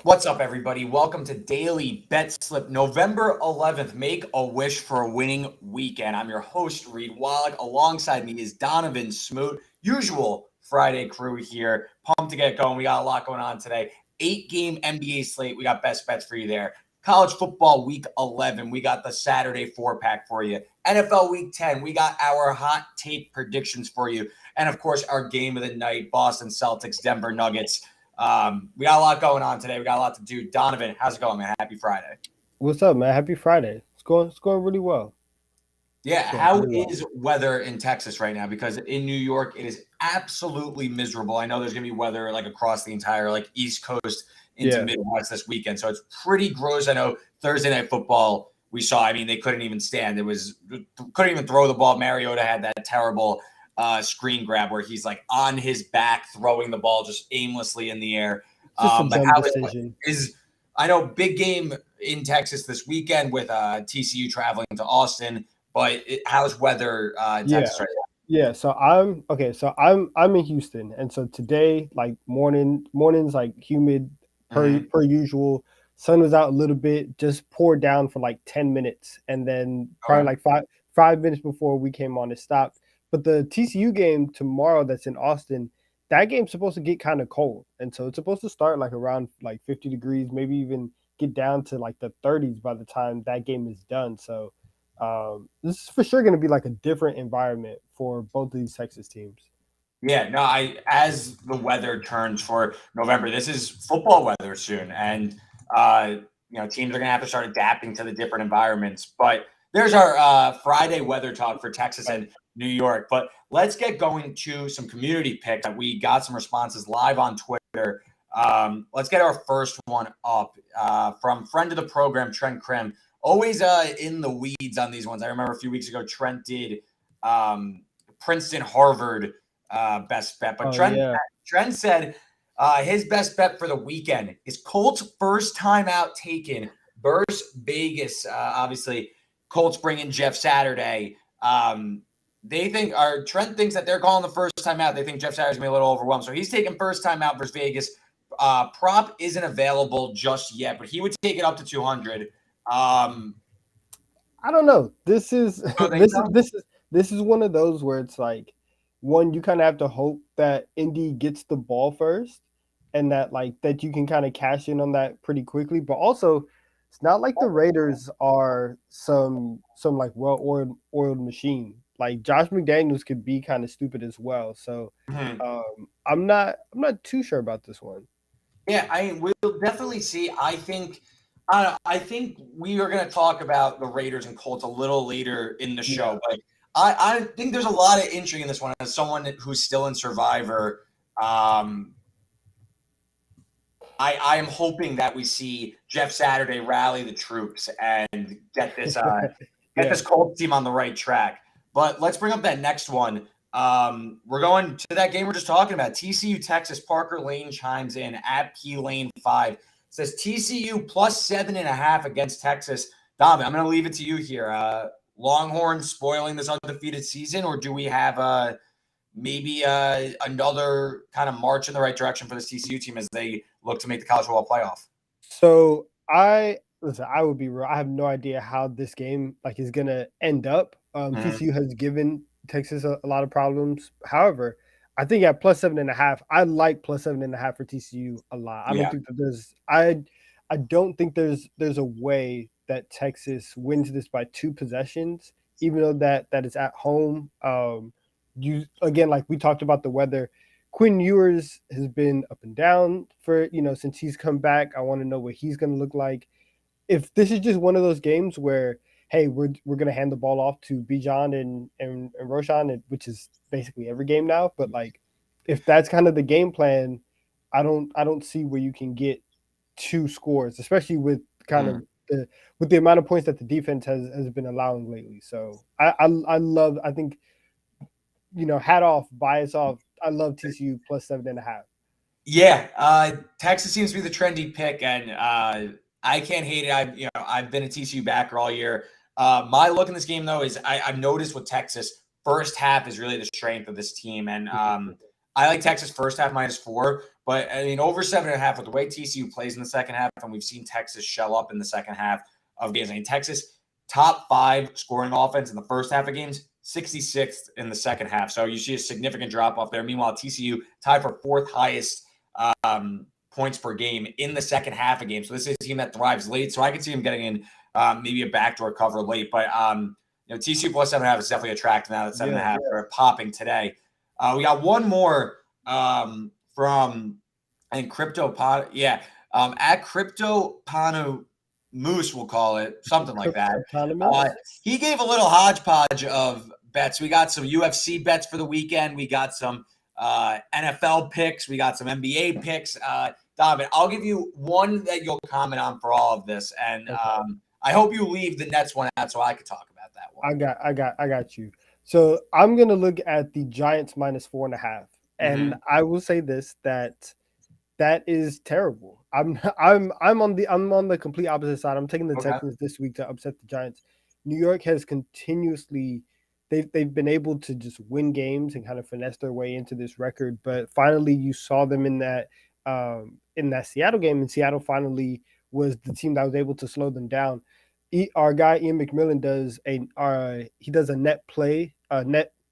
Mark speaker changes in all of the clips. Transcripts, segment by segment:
Speaker 1: What's up, everybody? Welcome to Daily Betslip, November 11th. Make a wish for a winning weekend. I'm your host, Reed Wallach. Alongside me is Donnavan Smoot. Usual Friday crew here. Pumped to get going. We got a lot going on today. 8-game NBA slate. We got best bets for you there. College football week 11. We got the Saturday 4-pack for you. NFL week 10. We got our hot take predictions for you. And, of course, our game of the night, Boston Celtics, Denver Nuggets. We got a lot going on today. We got a lot to do. Donnavan, how's it going, man? Happy Friday.
Speaker 2: What's up, man? Happy Friday. It's going really well.
Speaker 1: Yeah,
Speaker 2: It's going
Speaker 1: how
Speaker 2: really well.
Speaker 1: is weather in Texas right now? Because in New York, it is absolutely miserable. I know there's gonna be weather like across the entire like East Coast into
Speaker 2: Yeah.
Speaker 1: Midwest this weekend, so it's pretty gross. I know Thursday night football we saw. I mean, they couldn't even stand. It was couldn't even throw the ball. Mariota had that terrible screen grab where he's like on his back throwing the ball just aimlessly in the air.
Speaker 2: It's just a
Speaker 1: But
Speaker 2: dumb
Speaker 1: how
Speaker 2: decision.
Speaker 1: is I know big game in Texas this weekend with TCU traveling to Austin. But how's weather in
Speaker 2: Yeah.
Speaker 1: Texas right
Speaker 2: Yeah. So I'm okay. So I'm in Houston, and so today, like mornings like humid
Speaker 1: now?
Speaker 2: per usual. Sun was out a little bit, just poured down for like 10 minutes, and then probably
Speaker 1: Okay.
Speaker 2: like five minutes before we came on, it stopped. But the TCU game tomorrow, that's in Austin, that game's supposed to get kind of cold, and so it's supposed to start like around like 50 degrees, maybe even get down to like the 30s by the time that game is done. So this is for sure going to be like a different environment for both of these Texas teams.
Speaker 1: Yeah, no, I as the weather turns for November, this is football weather soon, and uh, teams are gonna have to start adapting to the different environments. But there's our Friday weather talk for Texas
Speaker 2: Right.
Speaker 1: and New York. But let's get going to some community picks. We got some responses live on Twitter. Let's get our first one up from friend of the program, Trent Krim. Always in the weeds on these ones. I remember a few weeks ago, Trent did Princeton, Harvard best bet. But
Speaker 2: Oh yeah.
Speaker 1: Trent said his best bet for the weekend is Colts first time out taken versus Vegas. Obviously, Colts bring in Jeff Saturday. They think, or Trent thinks that they're calling the first time out. They think Jeff Saturday's gonna be a little overwhelmed, so he's taking first time out versus Vegas. Prop isn't available just yet, but he would take it up to 200.
Speaker 2: I don't know. This is
Speaker 1: So think
Speaker 2: this is
Speaker 1: so?
Speaker 2: this is this is one of those where it's like one, you kind of have to hope that Indy gets the ball first, and that you can kind of cash in on that pretty quickly. But also, it's not like the Raiders are some like well oiled machine. Like Josh McDaniels could be kind of stupid as well. So
Speaker 1: Mhm.
Speaker 2: I'm not too sure about this one.
Speaker 1: Yeah, we'll definitely see. I think we are going to talk about the Raiders and Colts a little later in the
Speaker 2: Yeah.
Speaker 1: show, but I think there's a lot of intrigue in this one. As someone who's still in Survivor, um, I am hoping that we see Jeff Saturday rally the troops and get
Speaker 2: Yeah.
Speaker 1: this Colts team on the right track. But let's bring up that next one. We're going to that game we're just talking about. TCU Texas. Parker Lane chimes in at P Lane 5. Says TCU plus 7.5 against Texas. Dom, I'm going to leave it to you here. Longhorns spoiling this undefeated season, or do we have maybe another kind of march in the right direction for this TCU team as they look to make the college football playoff?
Speaker 2: So I listen. I would be real. I have no idea how this game like is gonna end up.
Speaker 1: Mhm.
Speaker 2: TCU has given Texas a lot of problems. However, I think at plus 7.5, I like plus 7.5 for TCU a lot. I don't
Speaker 1: Yeah.
Speaker 2: think that I don't think there's a way that Texas wins this by two possessions, even though that is at home. You again, like we talked about the weather. Quinn Ewers has been up and down for since he's come back. I want to know what he's going to look like. If this is just one of those games where hey, we're going to hand the ball off to Bijan and Roshan, which is basically every game now. But like, if that's kind of the game plan, I don't see where you can get two scores, especially with kind
Speaker 1: Mm.
Speaker 2: of the amount of points that the defense has been allowing lately. So I love. I think hat off, bias off. I love TCU plus 7.5.
Speaker 1: Yeah, Texas seems to be the trendy pick, and I can't hate it. I've been a TCU backer all year. My look in this game though is I've noticed with Texas, first half is really the strength of this team, and I like Texas first half -4, but I mean over 7.5 with the way TCU plays in the second half, and we've seen Texas shell up in the second half of games. I mean, Texas top 5 scoring offense in the first half of games, 66th in the second half. So you see a significant drop off there. Meanwhile, TCU tied for 4th highest points per game in the second half of games. So this is a team that thrives late. So I could see him getting in maybe a backdoor cover late, but TCU plus 7.5 is definitely attractive now. That 7.5 are popping today. We got one more from I think CryptoPod. Yeah, at CryptoPano Moose, we'll call it something like that. He gave a little hodgepodge of bets. We got some UFC bets for the weekend. We got some NFL picks. We got some NBA picks. Donovan, I'll give you one that you'll comment on for all of this, and I hope you leave the Nets one out so I could talk about that one.
Speaker 2: I got you. So I'm gonna look at the Giants -4.5, and I will say this that is terrible. I'm on the complete opposite side. I'm taking the Texans this week to upset the Giants. New York has continuously they've been able to just win games and kind of finesse their way into this record, but finally you saw them in that Seattle game, and Seattle finally was the team that was able to slow them down. Our guy Ian McMillan does a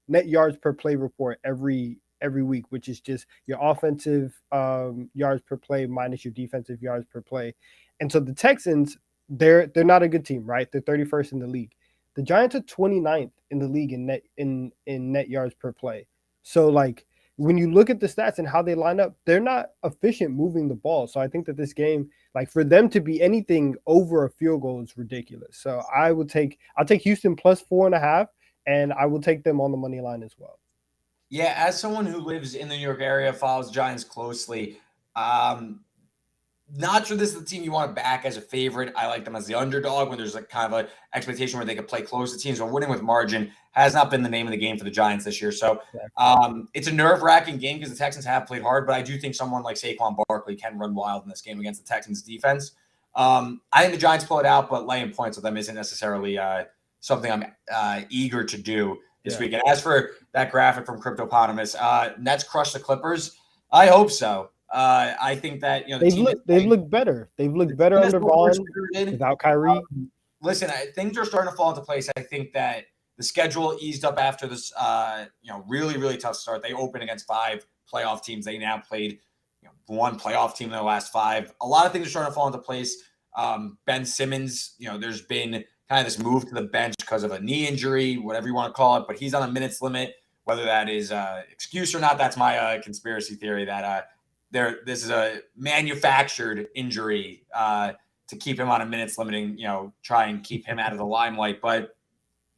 Speaker 2: net yards per play report every week, which is just your offensive yards per play minus your defensive yards per play. And so the Texans, they're not a good team, right? They're 31st in the league. The Giants are 29th in the league in net yards per play. So like when you look at the stats and how they line up, they're not efficient moving the ball. So I think that this game, like for them to be anything over a field goal is ridiculous. So I'll take Houston plus 4.5, and I will take them on the money line as well.
Speaker 1: Yeah, as someone who lives in the New York area, follows Giants closely, not sure this is the team you want to back as a favorite. I like them as the underdog when there's like kind of an expectation where they could play close to teams, but winning with margin has not been the name of the game for the Giants this year. So it's a nerve-wracking game because the Texans have played hard, but I do think someone like Saquon Barkley can run wild in this game against the Texans defense. I think the Giants pull it out, but laying points with them isn't necessarily something I'm eager to do this weekend. As for that graphic from Cryptopotamus, Nets crush the Clippers. I hope so. I think that
Speaker 2: they've looked better. They've looked better under Vaughn without Kyrie.
Speaker 1: Listen, things are starting to fall into place. I think that the schedule eased up after this, really, really tough start. They opened against 5 playoff teams. They now played one playoff team in their last 5. A lot of things are starting to fall into place. Ben Simmons, there's been kind of this move to the bench because of a knee injury, whatever you want to call it, but he's on a minutes limit. Whether that is excuse or not, that's my conspiracy theory that this is a manufactured injury to keep him on a minutes limiting, try and keep him out of the limelight. But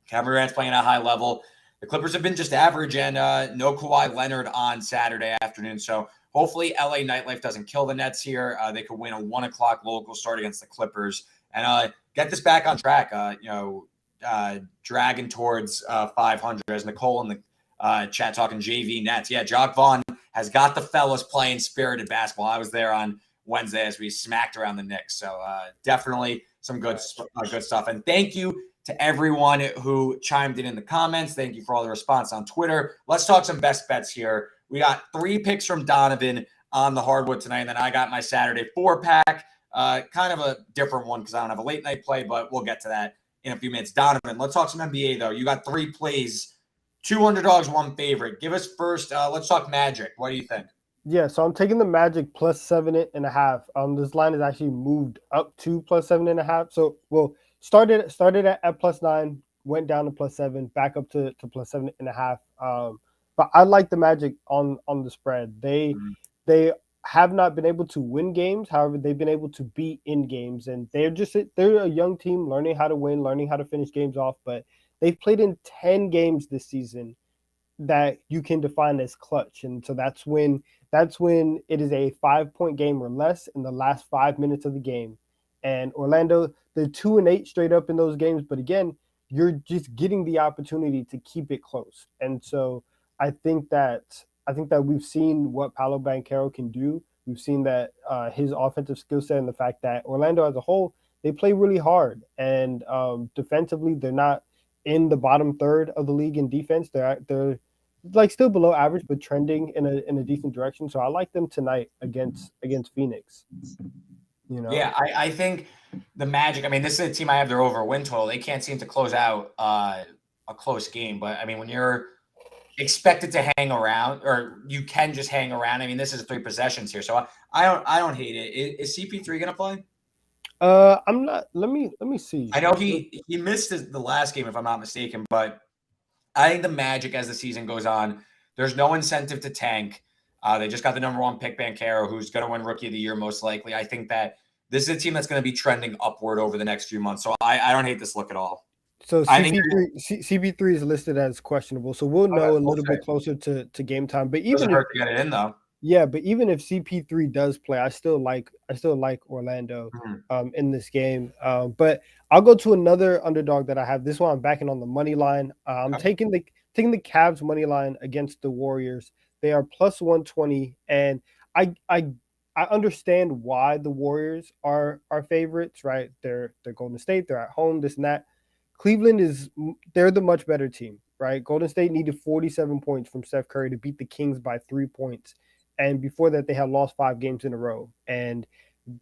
Speaker 1: Kevin Durant's playing at a high level. The Clippers have been just average, and no Kawhi Leonard on Saturday afternoon. So hopefully LA nightlife doesn't kill the Nets here. They could win a 1 o'clock local start against the Clippers and get this back on track, dragging towards 500 as Nicole in the chat talking JV Nets. Yeah, Jock Vaughn has got the fellas playing spirited basketball. I was there on Wednesday as we smacked around the Knicks. So definitely some good stuff. And thank you to everyone who chimed in the comments. Thank you for all the response on Twitter. Let's talk some best bets here. We got 3 picks from Donovan on the hardwood tonight, and then I got my Saturday 4-pack. Kind of a different one because I don't have a late night play, but we'll get to that in a few minutes. Donovan, let's talk some NBA, though. You got 3 plays. 2 underdogs, 1 favorite. Give us first. Let's talk Magic. What do you think?
Speaker 2: Yeah, so I'm taking the Magic plus 7.5. This line is actually moved up to plus 7.5. So started at plus 9, went down to plus 7, back up to plus 7.5. But I like the Magic on the spread. They have not been able to win games. However, they've been able to be in games, and they're a young team learning how to win, learning how to finish games off. But they've played in 10 games this season that you can define as clutch. And so that's when it is a 5-point game or less in the last 5 minutes of the game. And Orlando, they're 2-8 straight up in those games. But again, you're just getting the opportunity to keep it close. And so I think that we've seen what Paolo Banchero can do. We've seen that his offensive skill set and the fact that Orlando as a whole, they play really hard. And defensively, they're not in the bottom third of the league in defense. They're like still below average, but trending in a decent direction. So I like them tonight against Phoenix. You know,
Speaker 1: Yeah, I think the Magic. I mean, this is a team I have their over win total. They can't seem to close out a close game. But I mean, when you're expected to hang around, or you can just hang around. I mean, this is 3 possessions here, so I don't hate it. Is CP3 going to play?
Speaker 2: I'm not. Let me see.
Speaker 1: I know he missed the last game if I'm not mistaken, but I think the Magic as the season goes on, there's no incentive to tank. They just got the number 1 pick, Banchero, who's going to win Rookie of the Year most likely. I think that this is a team that's going to be trending upward over the next few months. So I don't hate this look at all.
Speaker 2: So
Speaker 1: I think
Speaker 2: CP3 is listed as questionable. So we'll know a little bit closer to game time. But
Speaker 1: it
Speaker 2: even
Speaker 1: doesn't
Speaker 2: if
Speaker 1: hurt to get it in though.
Speaker 2: yeah, but even if CP3 does play, I still like Orlando in this game. But I'll go to another underdog that I have. This one I'm backing on the money line. I'm taking the Cavs money line against the Warriors. They are plus 120, and I understand why the Warriors are favorites, right? They're Golden State, they're at home, this and that. Cleveland they're the much better team, right? Golden State needed 47 points from Steph Curry to beat the Kings by 3 points. And before that, they had lost 5 games in a row. And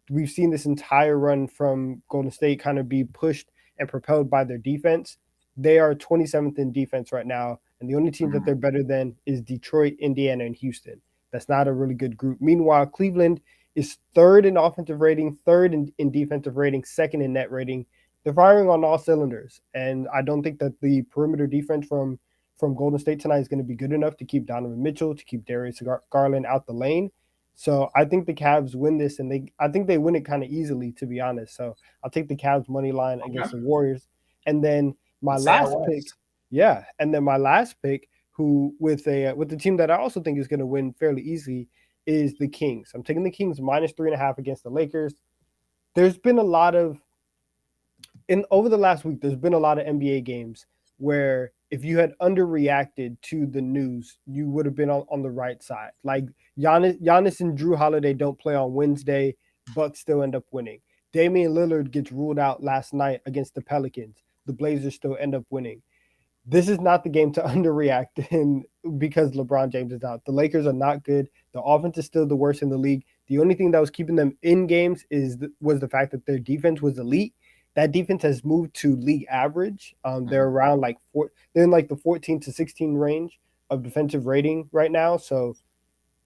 Speaker 2: we've seen this entire run from Golden State kind of be pushed and propelled by their defense. They are 27th in defense right now. And the only team that they're better than is Detroit, Indiana, and Houston. That's not a really good group. Meanwhile, Cleveland is 3rd in offensive rating, 3rd in defensive rating, 2nd in net rating. They're firing on all cylinders. And I don't think that the perimeter defense from Golden State tonight is going to be good enough to keep Donovan Mitchell, to keep Darius Garland out the lane. So I think the Cavs win this, and I think they win it kind of easily, to be honest. So I'll take the Cavs money line against the Warriors. And then my last pick, who with the team that I also think is going to win fairly easily, is the Kings. I'm taking the Kings minus 3.5 against the Lakers. There's been a lot of over the last week, there's been a lot of NBA games where if you had underreacted to the news, you would have been on the right side. Like Giannis and Drew Holiday don't play on Wednesday, Bucks still end up winning. Damian Lillard gets ruled out last night against the Pelicans. The Blazers still end up winning. This is not the game to underreact because LeBron James is out. The Lakers are not good. The offense is still the worst in the league. The only thing that was keeping them in games was the fact that their defense was elite. That defense has moved to league average. They're around they're in like the 14 to 16 range of defensive rating right now. So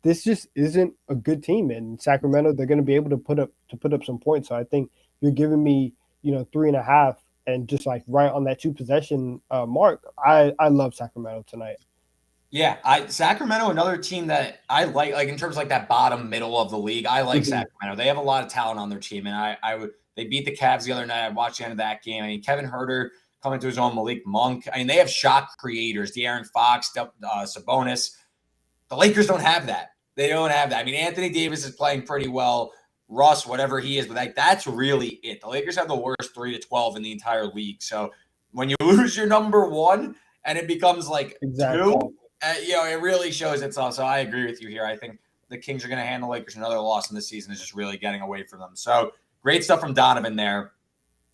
Speaker 2: this just isn't a good team. And Sacramento, they're going to be able to put up some points. So I think you're giving me 3.5 and just like right on that 2 possession mark. I love Sacramento tonight.
Speaker 1: Yeah, Sacramento, another team that I like in terms of like that bottom middle of the league. I like Sacramento. They have a lot of talent on their team, and they beat the Cavs the other night. I watched the end of that game. I mean, Kevin Huerter coming to his own, Malik Monk. I mean, they have shot creators, De'Aaron Fox, Sabonis. The Lakers don't have that. They don't have that. I mean, Anthony Davis is playing pretty well. Russ, whatever he is, but that's really it. The Lakers have the worst 3-12 in the entire league. So when you lose your number 1 and it becomes like 2, it really shows itself. So I agree with you here. I think the Kings are going to hand the Lakers another loss in the season is just really getting away from them. So great stuff from Donovan there.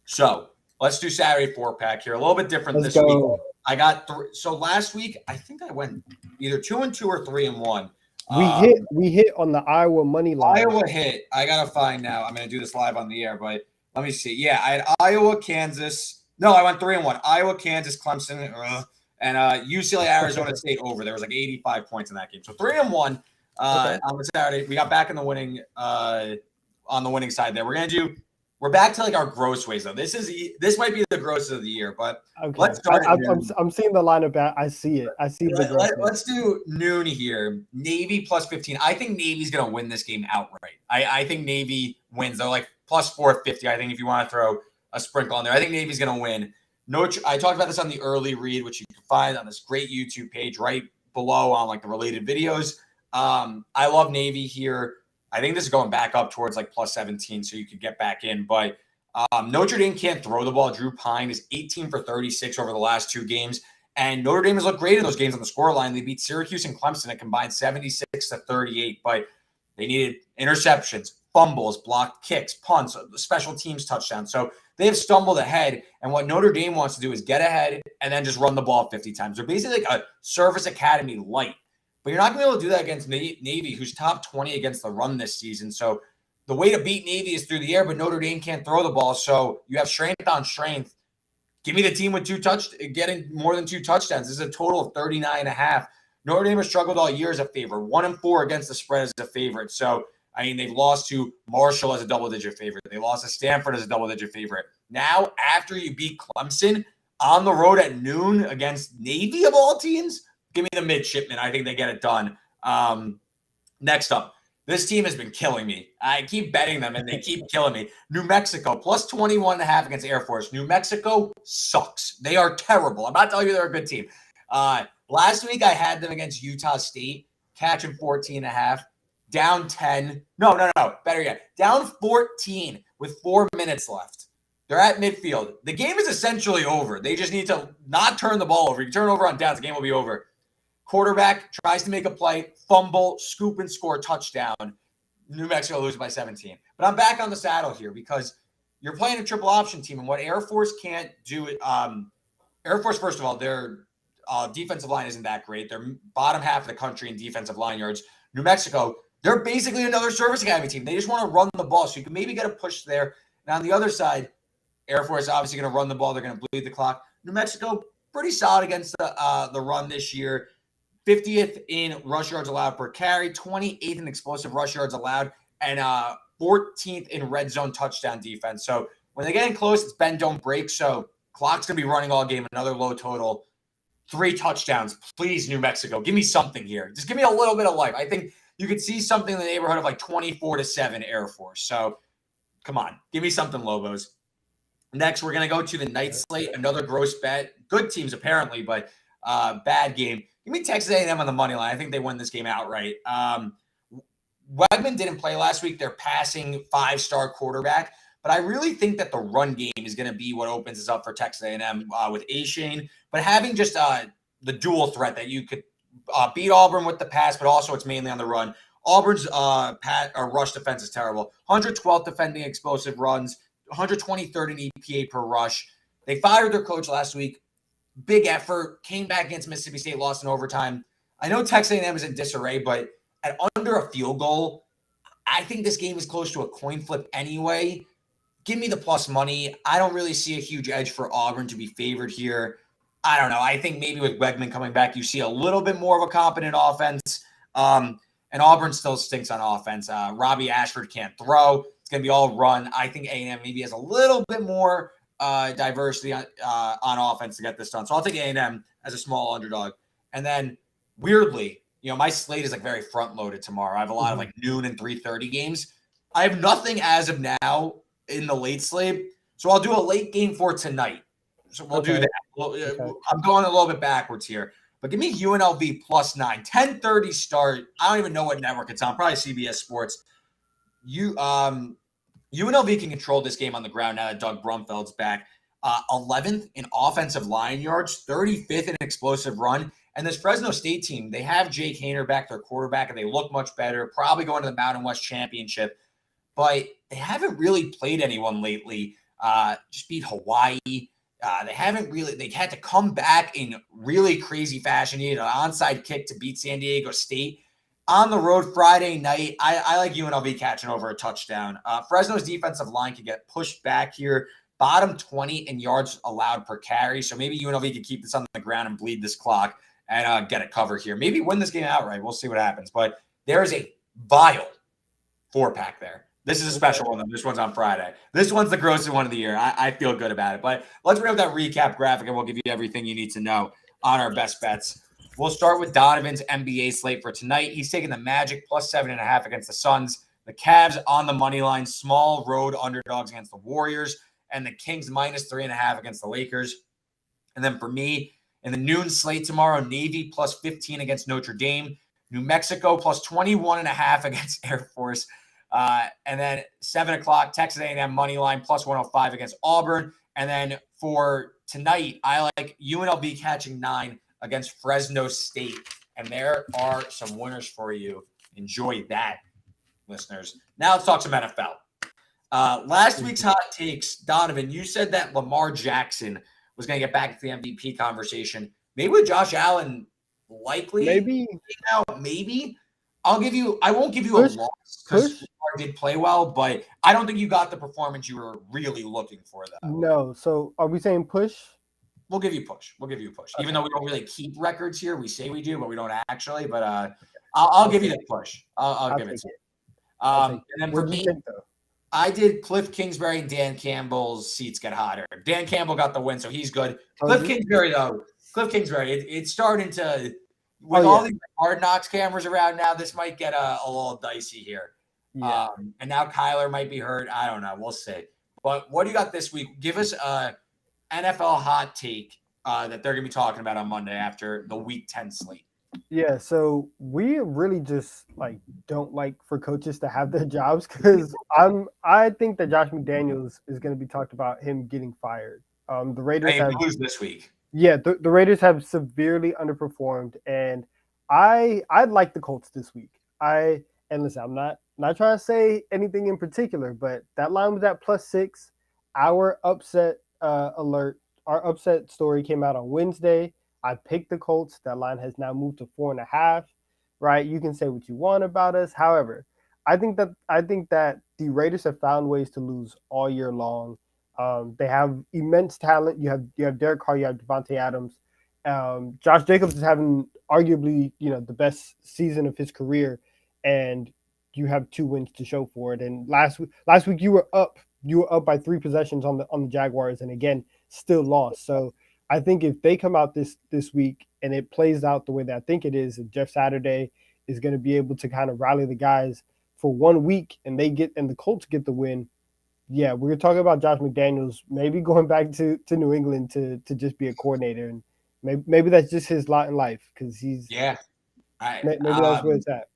Speaker 1: So let's do Saturday 4-pack here. A little bit different this week. I got 3. So last week, I think I went either 2-2 or 3-1.
Speaker 2: We hit on the Iowa money line.
Speaker 1: Iowa hit. I got to find now. I'm going to do this live on the air, but let me see. Yeah, I had Iowa, Kansas. No, I went 3-1. Iowa, Kansas, Clemson, and UCLA, Arizona State over. There was like 85 points in that game. So 3-1 on the Saturday. We got back in the winning on the winning side there. We're back to like our gross ways though. This might be the grossest of the year, but let's start.
Speaker 2: I'm seeing the lineup. I see it. I see the gross.
Speaker 1: Let's do noon here. Navy plus 15. I think Navy's going to win this game outright. I think Navy wins. They're like plus 450. I think if you want to throw a sprinkle on there, I think Navy's going to win. I talked about this on the early read, which you can find on this great YouTube page right below on like the related videos. I love Navy here. I think this is going back up towards like plus 17, so you could get back in. But Notre Dame can't throw the ball. Drew Pine is 18 for 36 over the last 2 games. And Notre Dame has looked great in those games on the scoreline. They beat Syracuse and Clemson and combined 76 to 38, but they needed interceptions, fumbles, blocked kicks, punts, special teams touchdowns. So they have stumbled ahead. And what Notre Dame wants to do is get ahead and then just run the ball 50 times. They're basically like a service academy light. But you're not going to be able to do that against Navy, who's top 20 against the run this season. So the way to beat Navy is through the air, but Notre Dame can't throw the ball. So you have strength on strength. Give me the team with getting more than 2 touchdowns. This is a total of 39.5. Notre Dame has struggled all year as a favorite. 1-4 against the spread as a favorite. So, I mean, they've lost to Marshall as a double-digit favorite. They lost to Stanford as a double-digit favorite. Now, after you beat Clemson on the road at noon against Navy of all teams, give me the midshipmen. I think they get it done. Next up, this team has been killing me. I keep betting them, and they keep killing me. New Mexico, plus 21.5 against Air Force. New Mexico sucks. They are terrible. I'm not telling you they're a good team. Last week, I had them against Utah State, catching 14.5, down 10. No. Better yet, down 14 with 4 minutes left. They're at midfield. The game is essentially over. They just need to not turn the ball over. If you turn over on downs, the game will be over. Quarterback tries to make a play, fumble, scoop, and score touchdown. New Mexico loses by 17. But I'm back on the saddle here because you're playing a triple option team, and what Air Force can't do it. Air Force, first of all, their defensive line isn't that great. They're bottom half of the country in defensive line yards. New Mexico, they're basically another service academy team. They just want to run the ball, so you can maybe get a push there. And on the other side, Air Force obviously going to run the ball. They're going to bleed the clock. New Mexico, pretty solid against the run this year. 50th in rush yards allowed per carry, 28th in explosive rush yards allowed, and 14th in red zone touchdown defense. So when they get in close, it's bend, don't break. So clock's going to be running all game, another low total. 3 touchdowns. Please, New Mexico, give me something here. Just give me a little bit of life. I think you could see something in the neighborhood of like 24-7 Air Force. So come on, give me something, Lobos. Next, we're going to go to the night slate, another gross bet. Good teams, apparently, but bad game. Give me Texas A&M on the money line. I think they win this game outright. Wegman didn't play last week. They're passing 5-star quarterback. But I really think that the run game is going to be what opens us up for Texas A&M with A-Shane. But having just the dual threat that you could beat Auburn with the pass, but also it's mainly on the run. Auburn's rush defense is terrible. 112th defending explosive runs, 123rd in EPA per rush. They fired their coach last week. Big effort, came back against Mississippi State, lost in overtime. I know Texas A&M is in disarray, but at under a field goal, I think this game is close to a coin flip anyway. Give me the plus money. I don't really see a huge edge for Auburn to be favored here. I don't know. I think maybe with Wegman coming back, you see a little bit more of a competent offense. And Auburn still stinks on offense. Robbie Ashford can't throw. It's going to be all run. I think A&M maybe has a little bit more diversity on offense to get this done. So I'll take A&M as a small underdog. And then weirdly, my slate is like very front loaded tomorrow. I have a lot of like noon and 3:30 games. I have nothing as of now in the late slate. So I'll do a late game for tonight. So we'll do that. I'm going a little bit backwards here. But give me UNLV plus 9. 10:30 start. I don't even know what network it's on. Probably CBS Sports. UNLV can control this game on the ground now that Doug Brumfeld's back. 11th in offensive line yards, 35th in explosive run. And this Fresno State team, they have Jake Haener back, their quarterback, and they look much better, probably going to the Mountain West Championship. But they haven't really played anyone lately. Just beat Hawaii. They had to come back in really crazy fashion. Needed an onside kick to beat San Diego State. On the road Friday night, I like UNLV catching over a touchdown. Fresno's defensive line can get pushed back here. Bottom 20 in yards allowed per carry. So maybe UNLV can keep this on the ground and bleed this clock and get it covered here. Maybe win this game outright. We'll see what happens. But there is a vile 4-pack there. This is a special one. This one's on Friday. This one's the grossest one of the year. I feel good about it. But let's bring up that recap graphic, and we'll give you everything you need to know on our best bets. We'll start with Donovan's NBA slate for tonight. He's taking the Magic plus 7.5 against the Suns. The Cavs on the money line, small road underdogs against the Warriors, and the Kings minus 3.5 against the Lakers. And then for me, in the noon slate tomorrow, Navy plus 15 against Notre Dame, New Mexico plus 21.5 against Air Force. And then 7 o'clock, Texas A&M money line plus 105 against Auburn. And then for tonight, I like UNLV catching 9 against Fresno State. And there are some winners for you. Enjoy that. listeners. Now let's talk some NFL. Last week's hot takes, Donovan, you said that Lamar Jackson was going to get back into the MVP conversation. Maybe with Josh Allen likely.
Speaker 2: Maybe.
Speaker 1: Maybe. I won't give you a loss because Lamar did play well, but I don't think you got the performance you were really looking for, though.
Speaker 2: No. So are we saying push?
Speaker 1: We'll give you push. Okay. Even though we don't really keep records here. We say we do, but we don't actually. But I'll give you the push. I'll give it to you. And then for me, I did Cliff Kingsbury and Dan Campbell's seats get hotter. Dan Campbell got the win, so he's good. Cliff Kingsbury, it's starting to – with all these Hard Knocks cameras around now, this might get a little dicey here. Yeah. And now Kyler might be hurt. I don't know. We'll see. But what do you got this week? Give us a NFL hot take that they're going to be talking about on Monday after the Week 10 slate.
Speaker 2: Yeah, so we really just don't like for coaches to have their jobs because I think that Josh McDaniels is going to be talked about him getting fired. The Raiders
Speaker 1: lose this week.
Speaker 2: Yeah, the Raiders have severely underperformed, and I'd like the Colts this week. Listen, I'm not trying to say anything in particular, but that line was at +6. Our upset alert, our upset story came out on Wednesday. I picked the Colts. That line has now moved to 4.5. Right? You can say what you want about us. However, I think that the Raiders have found ways to lose all year long. They have immense talent. You have Derek Carr. You have Devontae Adams. Josh Jacobs is having arguably the best season of his career, and you have 2 wins to show for it. And last week you were up by 3 possessions on the Jaguars, and again still lost. So I think if they come out this week and it plays out the way that I think it is, Jeff Saturday is going to be able to kind of rally the guys for 1 week, and the Colts get the win. Yeah, we're talking about Josh McDaniels maybe going back to New England to just be a coordinator, and maybe that's just his lot in life because he's maybe that's where it's at.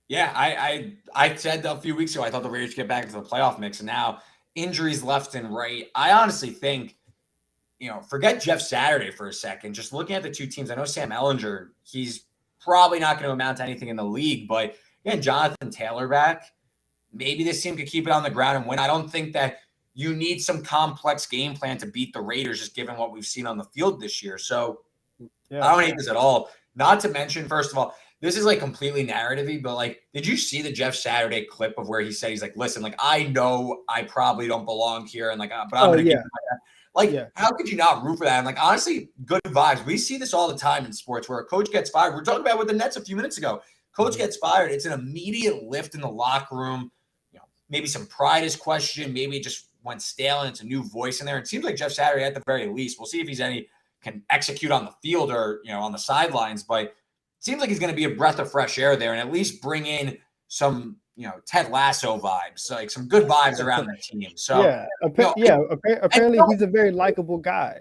Speaker 1: Yeah, I said a few weeks ago I thought the Raiders get back into the playoff mix, and now injuries left and right. I honestly think, forget Jeff Saturday for a second. Just looking at the 2 teams, I know Sam Ehlinger, he's probably not going to amount to anything in the league, but again, Jonathan Taylor back. Maybe this team could keep it on the ground and win. I don't think that you need some complex game plan to beat the Raiders, just given what we've seen on the field this year. So I don't hate this at all. Not to mention, first of all, this is completely narrative-y, but did you see the Jeff Saturday clip of where he said, he's like, listen, I know I probably don't belong here. And but I'm going to give you how could you not root for that? And honestly, good vibes. We see this all the time in sports where a coach gets fired. We were talking about with the Nets a few minutes ago. Coach gets fired. It's an immediate lift in the locker room. Maybe some pride is questioned. Maybe it just went stale and it's a new voice in there. It seems like Jeff Saturday, at the very least, we'll see if he's can execute on the field or, on the sidelines, but it seems like he's going to be a breath of fresh air there and at least bring in some, Ted Lasso vibes, some good vibes around the team. So
Speaker 2: apparently he's a very likable guy.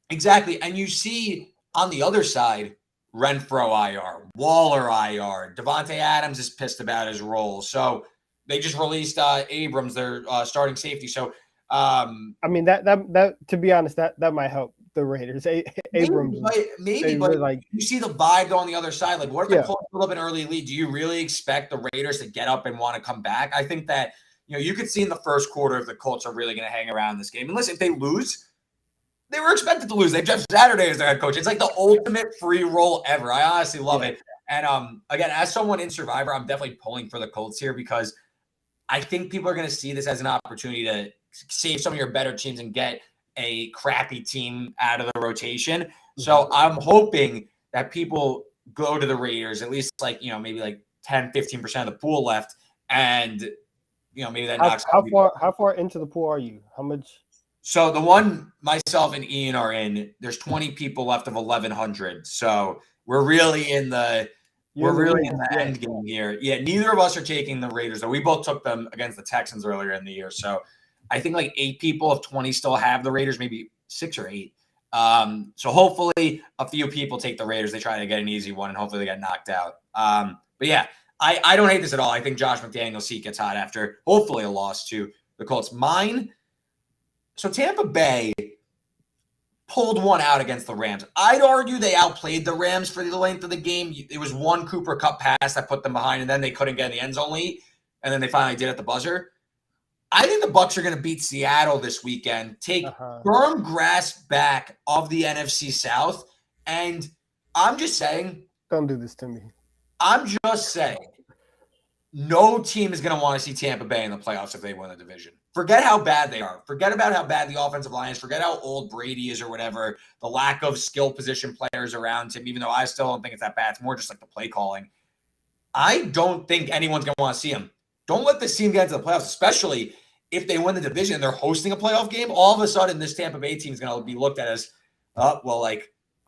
Speaker 1: Exactly. And you see on the other side, Renfro IR, Waller IR, Devontae Adams is pissed about his role. So they just released Abrams, their starting safety. So,
Speaker 2: that to be honest, that might help the Raiders. Abrams,
Speaker 1: maybe, but you see the vibe go on the other side. What if they pull up an early lead? Do you really expect the Raiders to get up and want to come back? I think that you could see in the first quarter if the Colts are really going to hang around this game. And listen, if they lose, they were expected to lose. They have Jeff Saturday as their head coach. It's the ultimate free roll ever. I honestly love it. And again, as someone in Survivor, I'm definitely pulling for the Colts here because I think people are going to see this as an opportunity to save some of your better teams and get a crappy team out of the rotation. So I'm hoping that people go to the Raiders, at least maybe 10, 15% of the pool left. And, maybe that knocks
Speaker 2: how far into the pool are you? How much?
Speaker 1: So the one myself and Ian are in, there's 20 people left of 1,100. So we're really in the end game here. Yeah, neither of us are taking the Raiders, though. We both took them against the Texans earlier in the year. So I think 8 people of 20 still have the Raiders, maybe 6 or 8. So hopefully a few people take the Raiders. They try to get an easy one, and hopefully they get knocked out. But yeah, I don't hate this at all. I think Josh McDaniel's seat gets hot after hopefully a loss to the Colts. So Tampa Bay pulled one out against the Rams. I'd argue they outplayed the Rams for the length of the game. It was one Cooper Kupp pass that put them behind, and then they couldn't get in the end zone lead. and then they finally did at the buzzer. I think the Bucks are going to beat Seattle this weekend, take firm grasp back of the NFC South, and I'm just saying.
Speaker 2: Don't do this to me.
Speaker 1: I'm just saying. No team is going to want to see Tampa Bay in the playoffs if they win the division. Forget how bad they are. Forget about how bad the offensive line is. Forget how old Brady is or whatever. The lack of skill position players around him, even though I still don't think it's that bad. It's more just like the play calling. I don't think anyone's going to want to see him. Don't let this team get into the playoffs, especially if they win the division and they're hosting a playoff game. All of a sudden, this Tampa Bay team is going to be looked at as,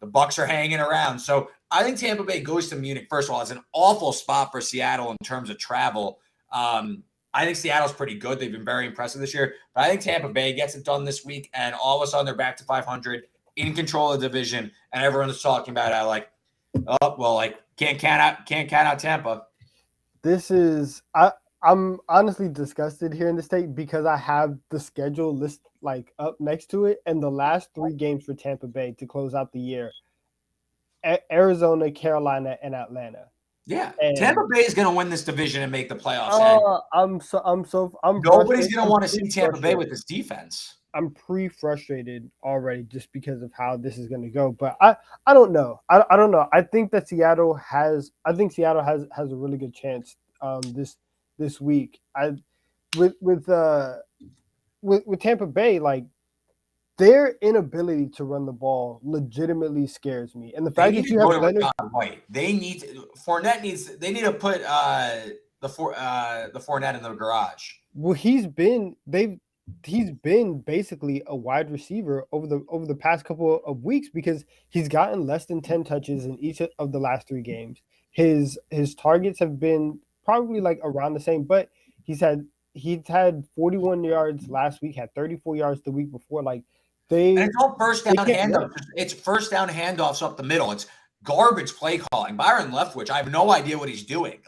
Speaker 1: the Bucks are hanging around. So I think Tampa Bay goes to Munich. First of all, it's an awful spot for Seattle in terms of travel. I think Seattle's pretty good. They've been very impressive this year. But I think Tampa Bay gets it done this week, and all of a sudden they're back to 500, in control of the division, and everyone's talking about it can't count out Tampa.
Speaker 2: This is I'm honestly disgusted here in the state because I have the schedule list up next to it, and the last 3 games for Tampa Bay to close out the year: Arizona, Carolina, and Atlanta.
Speaker 1: Yeah, and Tampa Bay is going to win this division and make the playoffs.
Speaker 2: Nobody's
Speaker 1: going to want to see Tampa Bay with this defense.
Speaker 2: I'm pre-frustrated already just because of how this is going to go. But I don't know. I don't know. I think Seattle has a really good chance this week. With Tampa Bay, their inability to run the ball legitimately scares me. And the fact that you have Leonard
Speaker 1: White, they need to put the Fournette in the garage.
Speaker 2: Well, he's been basically a wide receiver over the past couple of weeks because he's gotten less than 10 touches in each of the last 3 games. His targets have been probably around the same, but he's had 41 yards last week, had 34 yards the week before.
Speaker 1: And it's all first down handoffs. It's first down handoffs up the middle. It's garbage play calling. Byron Leftwich, I have no idea what he's doing.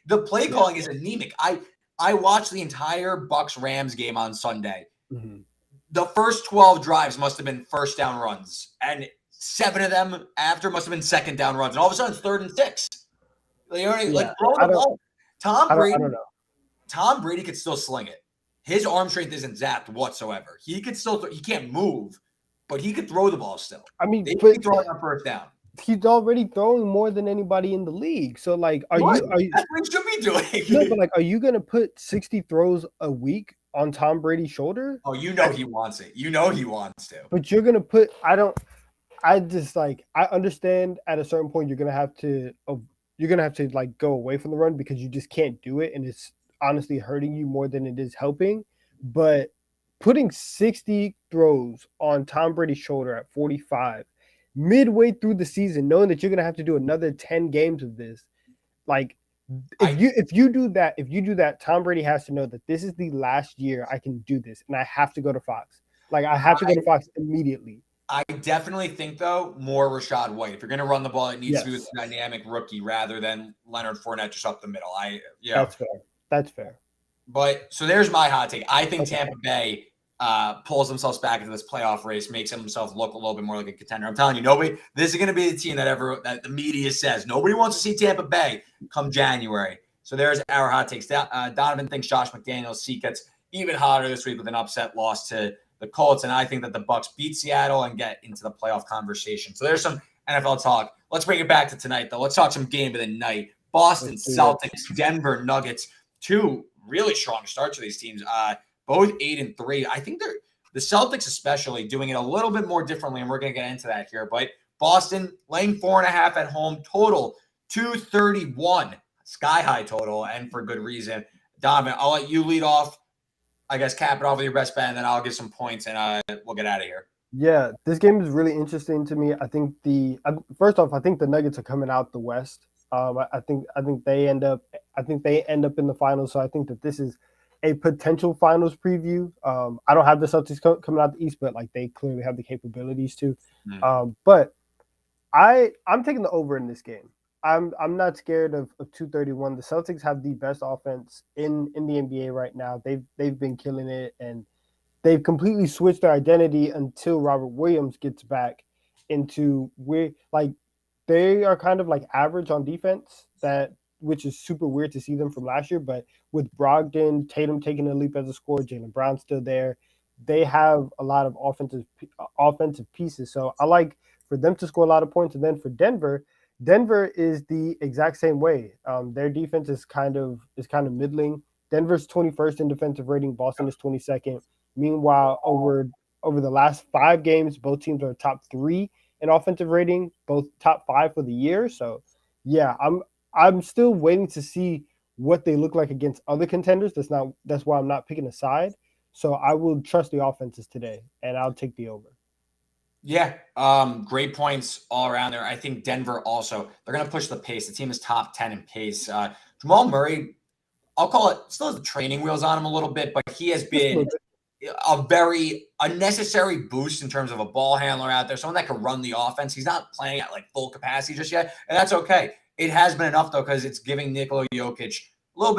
Speaker 1: The play calling is anemic. I watched the entire Bucks-Rams game on Sunday.
Speaker 2: Mm-hmm.
Speaker 1: The first 12 drives must have been first down runs, and 7 of them after must have been second down runs. And all of a sudden, it's 3rd and 6. Throw the ball. Tom Brady could still sling it. His arm strength isn't zapped whatsoever. He can't move, but he could throw the ball still.
Speaker 2: I mean,
Speaker 1: he could throw it on first down.
Speaker 2: He's already throwing more than anybody in the league. So, are you?
Speaker 1: That's what he should be doing.
Speaker 2: No, but are you going to put 60 throws a week on Tom Brady's shoulder?
Speaker 1: Oh, he wants it. He wants to.
Speaker 2: But you're going to put. I understand at a certain point you're going to have to go away from the run because you just can't do it, and it's honestly hurting you more than it is helping. But putting 60 throws on Tom Brady's shoulder at 45 midway through the season, knowing that you're going to have to do another 10 games of this, if you do that, Tom Brady has to know that this is the last year I can do this, and I have to go to Fox. I have to go to Fox immediately.
Speaker 1: I definitely think, though, more Rachaad White. If you're going to run the ball, it needs to be with a dynamic rookie rather than Leonard Fournette just up the middle.
Speaker 2: That's fair.
Speaker 1: But so there's my hot take. I think Tampa Bay pulls themselves back into this playoff race, makes themselves look a little bit more like a contender. I'm telling you, this is going to be the team that the media says nobody wants to see Tampa Bay come January. So there's our hot takes. Donovan thinks Josh McDaniels' seat gets even hotter this week with an upset loss to the Colts, and I think that the Bucks beat Seattle and get into the playoff conversation. So there's some NFL talk. Let's bring it back to tonight, though. Let's talk some game of the night. Boston Celtics, Denver Nuggets. 2 really strong starts for these teams. Both 8-3. I think the Celtics especially doing it a little bit more differently, and we're going to get into that here. But Boston laying 4.5 at home, total 231, sky high total, and for good reason. Donovan, I'll let you lead off. I guess cap it off with your best bet, and then I'll get some points, and we'll get out of here.
Speaker 2: Yeah, this game is really interesting to me. I think first off, I think the Nuggets are coming out the West. I think they end up in the finals. So I think that this is a potential finals preview. I don't have the Celtics coming out the East, but they clearly have the capabilities to. But I'm taking the over in this game. I'm not scared of 231. The Celtics have the best offense in the NBA right now. They've been killing it, and they've completely switched their identity until Robert Williams gets back into where they are kind of average on defense. That which is super weird to see them from last year. But with Brogdon, Tatum taking a leap as a scorer, Jaylen Brown still there, they have a lot of offensive pieces. So I like for them to score a lot of points. And then for Denver, Denver is the exact same way. Their defense is kind of middling. Denver's 21st in defensive rating. Boston is 22nd. Meanwhile, over the last 5 games, both teams are top 3 in offensive rating, both top 5 for the year. So, yeah, I'm still waiting to see what they look like against other contenders. That's why I'm not picking a side. So I will trust the offenses today, and I'll take the over.
Speaker 1: Yeah, great points all around there. I think Denver also, they're going to push the pace. The team is top 10 in pace. Jamal Murray, I'll call it, still has the training wheels on him a little bit, but he has been a very unnecessary boost in terms of a ball handler out there, someone that can run the offense. He's not playing at like full capacity just yet, and that's okay. It has been enough though, because it's giving Nikola Jokic a little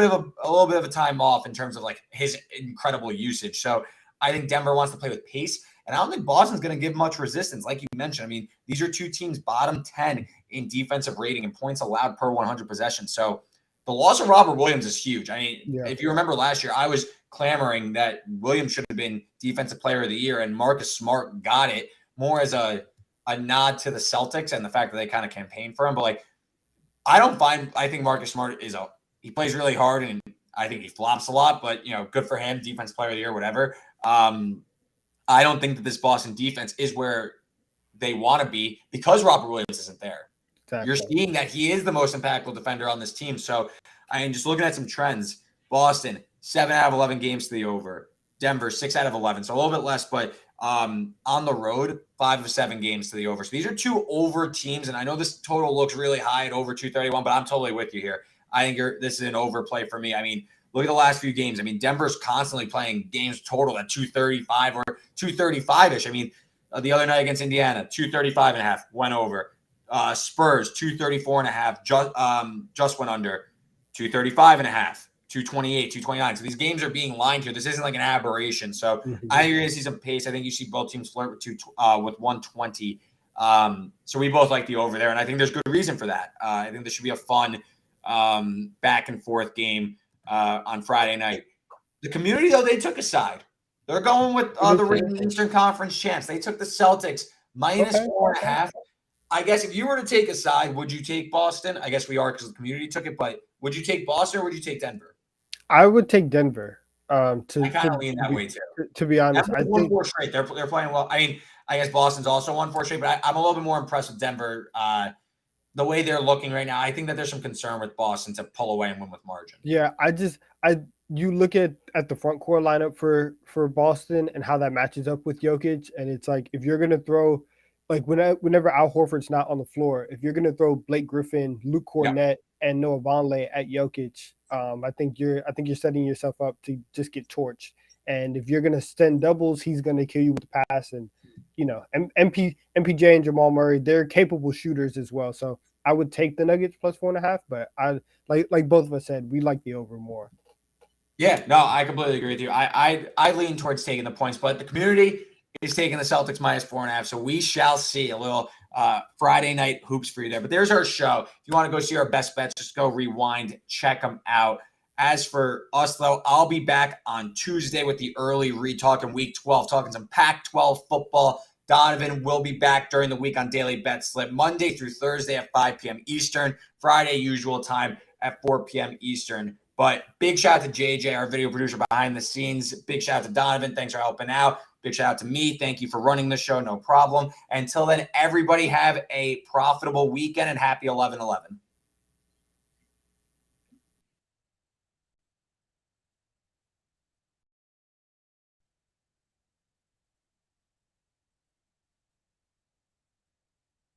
Speaker 1: bit of a time off in terms of like his incredible usage. So I think Denver wants to play with pace, and I don't think Boston's going to give much resistance, like you mentioned. I mean, these are two teams bottom 10 in defensive rating and points allowed per 100 possessions. So the loss of Robert Williams is huge. I mean, if you remember last year, I was clamoring that Williams should have been Defensive Player of the Year, and Marcus Smart got it more as a nod to the Celtics and the fact that they kind of campaigned for him. But like, I think Marcus Smart he plays really hard, and I think he flops a lot, but good for him, Defensive Player of the Year, whatever. I don't think that this Boston defense is where they want to be because Robert Williams isn't there. Exactly. You're seeing that he is the most impactful defender on this team. So I am just looking at some trends. Boston, 7 out of 11 games to the over. Denver, 6 out of 11. So a little bit less, but on the road, 5 of 7 games to the over. So these are 2 over teams, and I know this total looks really high at over 231, but I'm totally with you here. I think this is an overplay for me. I mean, look at the last few games. I mean, Denver's constantly playing games total at 235 or 235-ish. I mean, the other night against Indiana, 235.5 went over. Spurs, 234.5 just went under. 235.5, 228, 229. So these games are being lined here. This isn't like an aberration. So I think you're going to see some pace. I think you see both teams flirt with 120. So we both like the over there, and I think there's good reason for that. I think this should be a fun back and forth game on Friday night. The community, though, they took a side. They're going with the reigning Eastern Conference champs. They took the Celtics minus 4.5. I guess if you were to take a side, would you take Boston? I guess we are because the community took it, but would you take Boston or would you take Denver?
Speaker 2: I would take Denver.
Speaker 1: I kind of lean that way too.
Speaker 2: To be honest,
Speaker 1: I think 1-4 straight. They're playing well. I mean, I guess Boston's also 1-4 straight, but I'm a little bit more impressed with Denver. The way they're looking right now, I think that there's some concern with Boston to pull away and win with margin.
Speaker 2: Yeah, you look at the front court lineup for Boston and how that matches up with Jokic, and it's like if you're gonna throw, like whenever Al Horford's not on the floor, if you're gonna throw Blake Griffin, Luke Cornett, and Noah Vonleh at Jokic, I think you're setting yourself up to just get torched. And if you're gonna send doubles, he's gonna kill you with the pass. And MPJ and Jamal Murray, they're capable shooters as well. So I would take the Nuggets plus 4.5, but I like both of us said, we like the over more.
Speaker 1: Yeah, no, I completely agree with you. I lean towards taking the points, but the community is taking the Celtics minus 4.5. So we shall see a little Friday night hoops for you there. But there's our show. If you want to go see our best bets, just go rewind, check them out. As for us, though, I'll be back on Tuesday with the early read, talking Week 12, talking some Pac-12 football. Donovan will be back during the week on Daily BetSlip, Monday through Thursday at 5 p.m. Eastern, Friday usual time at 4 p.m. Eastern. But big shout out to JJ, our video producer behind the scenes. Big shout out to Donovan. Thanks for helping out. Big shout out to me. Thank you for running the show. No problem. Until then, everybody have a profitable weekend and happy 11/11.